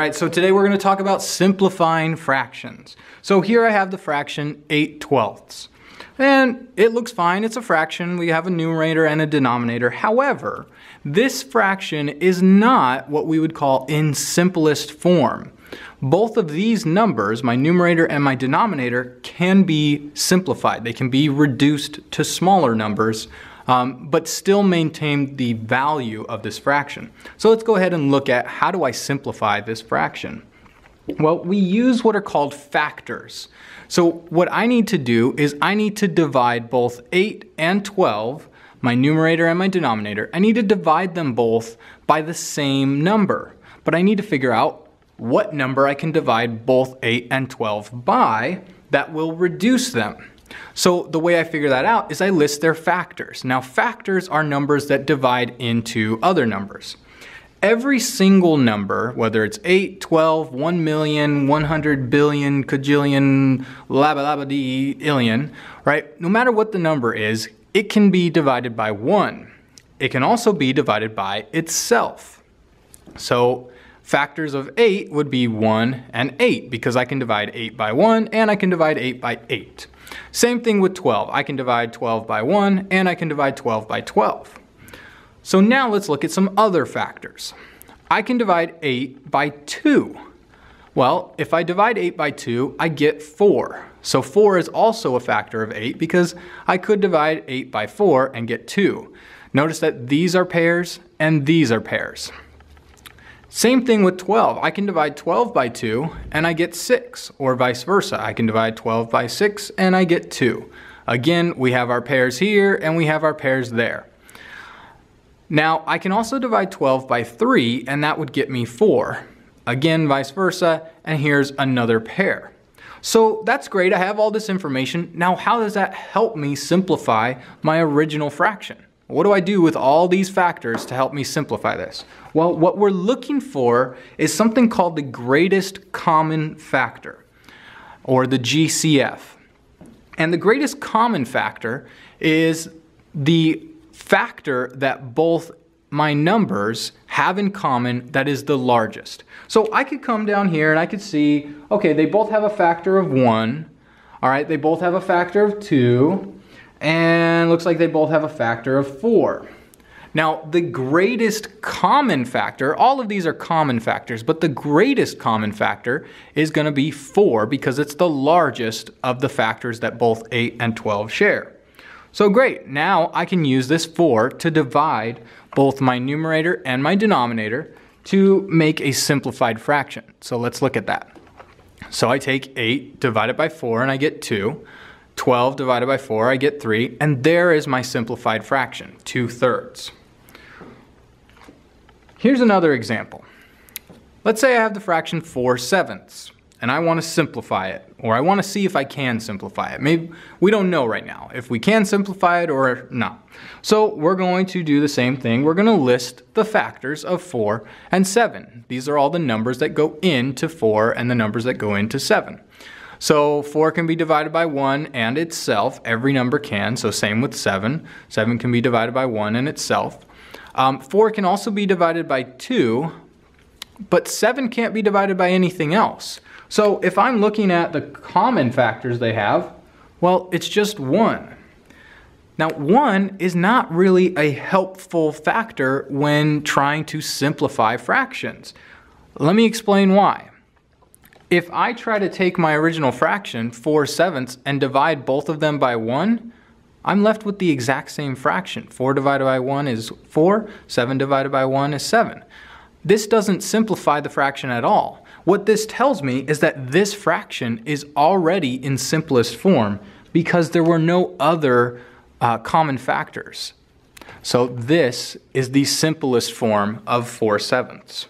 Alright, so today we're going to talk about simplifying fractions. So here I have the fraction 8/12. And it looks fine, it's a fraction, we have a numerator and a denominator. However, this fraction is not what we would call in simplest form. Both of these numbers, my numerator and my denominator, can be simplified. They can be reduced to smaller numbers, but still maintain the value of this fraction. So let's go ahead and look at how do I simplify this fraction. Well, we use what are called factors. So what I need to do is I need to divide both 8 and 12, my numerator and my denominator. I need to divide them both by the same number. But I need to figure out what number I can divide both 8 and 12 by that will reduce them. So the way I figure that out is I list their factors. Now factors are numbers that divide into other numbers. Every single number, whether it's 8, 12, 1 million, 100 billion, cajillion, labba-labba-dee-illion, right? No matter what the number is, it can be divided by 1. It can also be divided by itself. So factors of 8 would be 1 and 8 because I can divide 8 by 1 and I can divide 8 by 8. Same thing with 12. I can divide 12 by 1 and I can divide 12 by 12. So now let's look at some other factors. I can divide 8 by 2. Well, if I divide 8 by 2, I get 4. So 4 is also a factor of 8 because I could divide 8 by 4 and get 2. Notice that these are pairs and these are pairs. Same thing with 12. I can divide 12 by 2 and I get 6, or vice versa. I can divide 12 by 6 and I get 2. Again, we have our pairs here and we have our pairs there. Now, I can also divide 12 by 3 and that would get me 4. Again, vice versa, and here's another pair. So that's great, I have all this information. Now, how does that help me simplify my original fraction? What do I do with all these factors to help me simplify this? Well, what we're looking for is something called the greatest common factor, or the GCF. And the greatest common factor is the factor that both my numbers have in common that is the largest. So I could come down here and I could see, okay, they both have a factor of 1. All right, they both have a factor of 2. And looks like they both have a factor of 4. Now, the greatest common factor, all of these are common factors, but the greatest common factor is going to be 4 because it's the largest of the factors that both 8 and 12 share. So great, now I can use this 4 to divide both my numerator and my denominator to make a simplified fraction. So let's look at that. So I take 8 divided by 4 and I get 2. 12 divided by 4, I get 3, and there is my simplified fraction, 2/3. Here's another example. Let's say I have the fraction 4/7, and I want to simplify it, or I want to see if I can simplify it. Maybe we don't know right now if we can simplify it or not. So we're going to do the same thing. We're going to list the factors of 4 and 7. These are all the numbers that go into 4 and the numbers that go into 7. So 4 can be divided by 1 and itself. Every number can, so same with 7. 7 can be divided by 1 and itself. 4 can also be divided by 2, but 7 can't be divided by anything else. So if I'm looking at the common factors they have, well, it's just 1. Now 1 is not really a helpful factor when trying to simplify fractions. Let me explain why. If I try to take my original fraction, 4/7, and divide both of them by 1, I'm left with the exact same fraction. 4 divided by 1 is 4, 7 divided by 1 is 7. This doesn't simplify the fraction at all. What this tells me is that this fraction is already in simplest form because there were no other common factors. So this is the simplest form of 4/7.